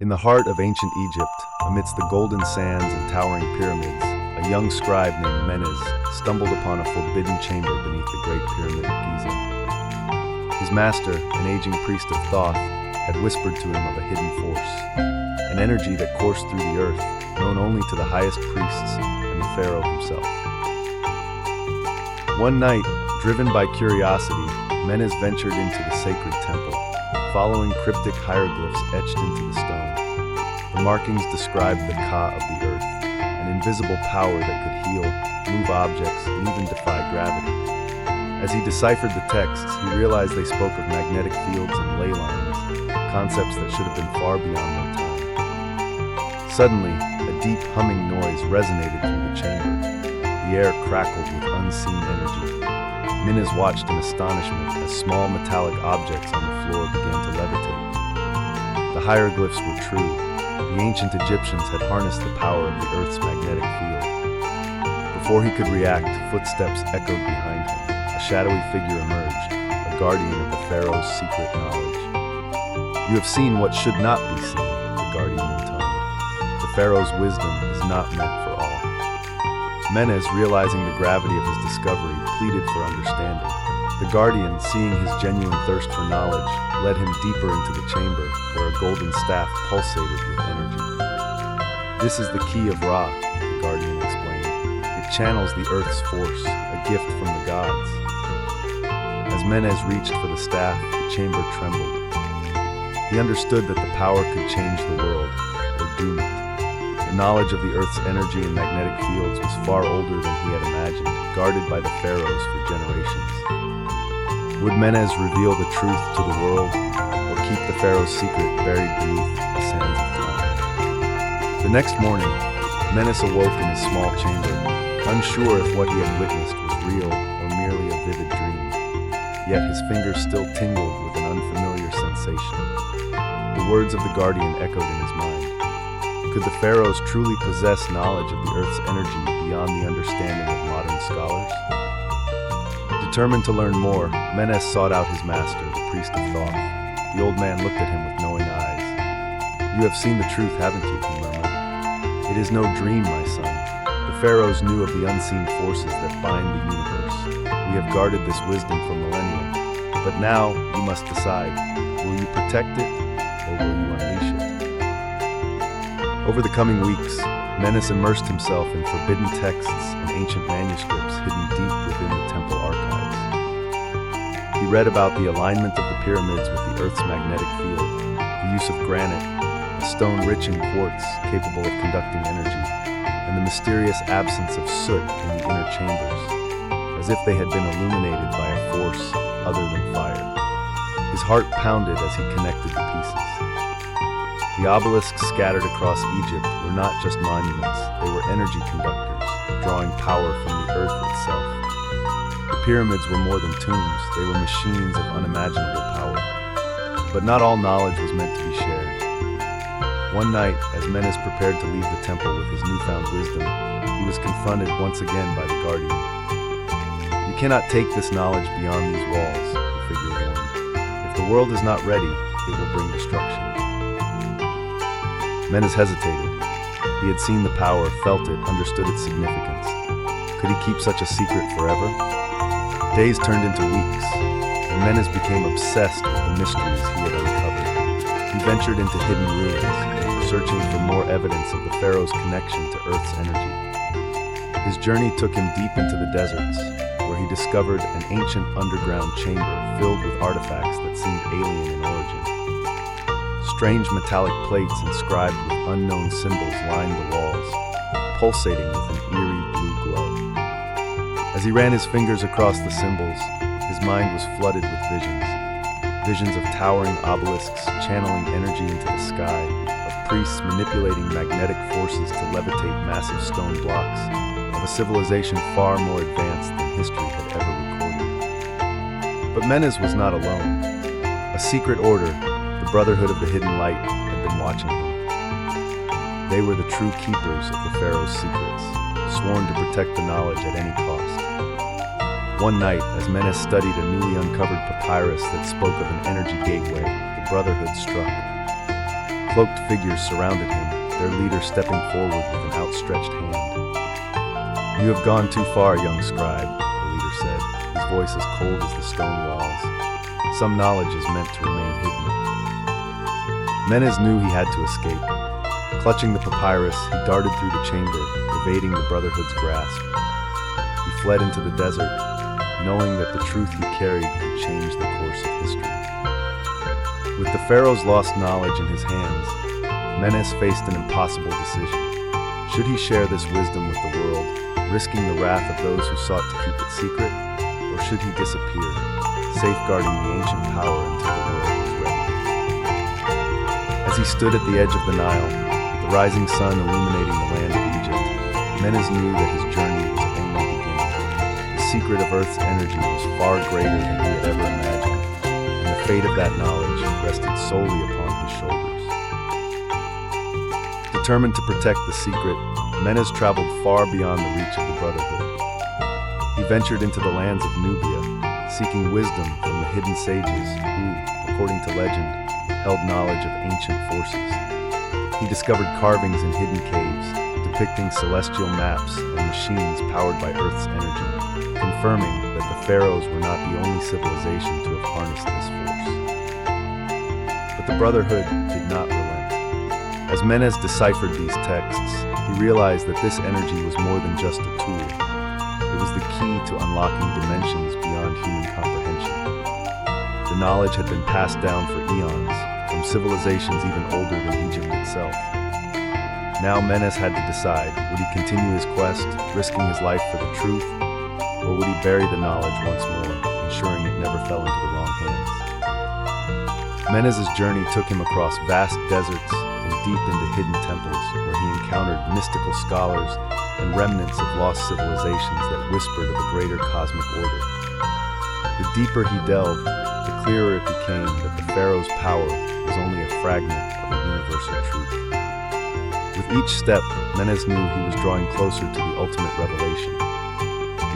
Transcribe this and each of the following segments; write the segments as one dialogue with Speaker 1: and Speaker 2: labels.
Speaker 1: In the heart of ancient Egypt, amidst the golden sands and towering pyramids, a young scribe named Menes stumbled upon a forbidden chamber beneath the Great Pyramid of Giza. His master, an aging priest of Thoth, had whispered to him of a hidden force, an energy that coursed through the earth, known only to the highest priests and the pharaoh himself. One night, driven by curiosity, Menes ventured into the sacred temple, following cryptic hieroglyphs etched into the stone. The markings described the Ka of the earth, an invisible power that could heal, move objects, and even defy gravity. As he deciphered the texts, he realized they spoke of magnetic fields and ley lines, concepts that should have been far beyond their time. Suddenly, a deep humming noise resonated through the chamber. The air crackled with unseen energy. Menes watched in astonishment as small metallic objects on the floor began to levitate. The hieroglyphs were true. The ancient Egyptians had harnessed the power of the Earth's magnetic field. Before he could react, footsteps echoed behind him. A shadowy figure emerged, a guardian of the Pharaoh's secret knowledge. "You have seen what should not be seen," the guardian intoned. "The Pharaoh's wisdom is not meant for all." Menes, realizing the gravity of his discovery, pleaded for understanding. The guardian, seeing his genuine thirst for knowledge, led him deeper into the chamber, where a golden staff pulsated with energy. "This is the key of Ra," the guardian explained. "It channels the earth's force, a gift from the gods." As Menes reached for the staff, the chamber trembled. He understood that the power could change the world, or doom it. The knowledge of the Earth's energy and magnetic fields was far older than he had imagined, guarded by the pharaohs for generations. Would Menes reveal the truth to the world, or keep the pharaoh's secret buried beneath the sands of time? The next morning, Menes awoke in his small chamber, unsure if what he had witnessed was real or merely a vivid dream. Yet his fingers still tingled with an unfamiliar sensation. The words of the guardian echoed in his mind. Could the pharaohs truly possess knowledge of the Earth's energy beyond the understanding of modern scholars? Determined to learn more, Menes sought out his master, the priest of Thoth. The old man looked at him with knowing eyes. "You have seen the truth, haven't you?" he murmured. "It is no dream, my son. The pharaohs knew of the unseen forces that bind the universe. We have guarded this wisdom for millennia. But now, you must decide, will you protect it, or will you unleash it?" Over the coming weeks, Menes immersed himself in forbidden texts and ancient manuscripts hidden deep within the temple archives. He read about the alignment of the pyramids with the Earth's magnetic field, the use of granite, a stone rich in quartz capable of conducting energy, and the mysterious absence of soot in the inner chambers, as if they had been illuminated by a force other than fire. His heart pounded as he connected the pieces. The obelisks scattered across Egypt were not just monuments, they were energy conductors, drawing power from the earth itself. The pyramids were more than tombs, they were machines of unimaginable power. But not all knowledge was meant to be shared. One night, as Menes prepared to leave the temple with his newfound wisdom, he was confronted once again by the guardian. "You cannot take this knowledge beyond these walls," the figure warned. "If the world is not ready, it will bring destruction." Menes hesitated. He had seen the power, felt it, understood its significance. Could he keep such a secret forever? Days turned into weeks, and Menes became obsessed with the mysteries he had uncovered. He ventured into hidden ruins, searching for more evidence of the pharaoh's connection to Earth's energy. His journey took him deep into the deserts, where he discovered an ancient underground chamber filled with artifacts that seemed alien in origin. Strange metallic plates inscribed with unknown symbols lined the walls, pulsating with an eerie blue glow. As he ran his fingers across the symbols, his mind was flooded with visions. Visions of towering obelisks channeling energy into the sky, of priests manipulating magnetic forces to levitate massive stone blocks, of a civilization far more advanced than history had ever recorded. But Menes was not alone. A secret order, the Brotherhood of the Hidden Light, had been watching him. They were the true keepers of the pharaoh's secrets, sworn to protect the knowledge at any cost. One night, as Menes studied a newly uncovered papyrus that spoke of an energy gateway, the Brotherhood struck. Cloaked figures surrounded him, their leader stepping forward with an outstretched hand. "You have gone too far, young scribe," the leader said, his voice as cold as the stone walls. "Some knowledge is meant to remain hidden." Menes knew he had to escape. Clutching the papyrus, he darted through the chamber, evading the Brotherhood's grasp. He fled into the desert, knowing that the truth he carried could change the course of history. With the Pharaoh's lost knowledge in his hands, Menes faced an impossible decision. Should he share this wisdom with the world, risking the wrath of those who sought to keep it secret, or should he disappear, safeguarding the ancient power until the world was ready? As he stood at the edge of the Nile, the rising sun illuminating the land of Egypt, Menes knew that his journey was only beginning. The secret of Earth's energy was far greater than he had ever imagined, and the fate of that knowledge rested solely upon his shoulders. Determined to protect the secret, Menes traveled far beyond the reach of the Brotherhood. He ventured into the lands of Nubia, seeking wisdom from the hidden sages who, according to legend, held knowledge of ancient forces. He discovered carvings in hidden caves, depicting celestial maps and machines powered by Earth's energy, confirming that the Pharaohs were not the only civilization to have harnessed this force. But the Brotherhood did not relent. As Menes deciphered these texts, he realized that this energy was more than just a tool. It was the key to unlocking dimensions beyond human comprehension. The knowledge had been passed down for eons, from civilizations even older than Egypt itself. Now Menes had to decide, would he continue his quest, risking his life for the truth, or would he bury the knowledge once more, ensuring it never fell into the wrong hands? Menes' journey took him across vast deserts and deep into hidden temples, where he encountered mystical scholars and remnants of lost civilizations that whispered of a greater cosmic order. The deeper he delved, the clearer it became that the Pharaoh's power was only a fragment of a universal truth. With each step, Menes knew he was drawing closer to the ultimate revelation,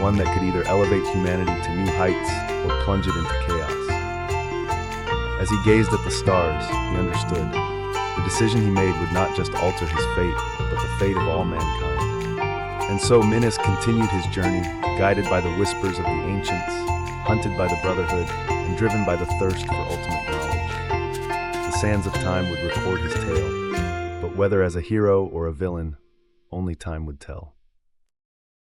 Speaker 1: one that could either elevate humanity to new heights or plunge it into chaos. As he gazed at the stars, he understood. The decision he made would not just alter his fate, but the fate of all mankind. And so Menes continued his journey, guided by the whispers of the ancients, hunted by the Brotherhood, and driven by the thirst for ultimate knowledge. The sands of time would record his tale, but whether as a hero or a villain, only time would tell.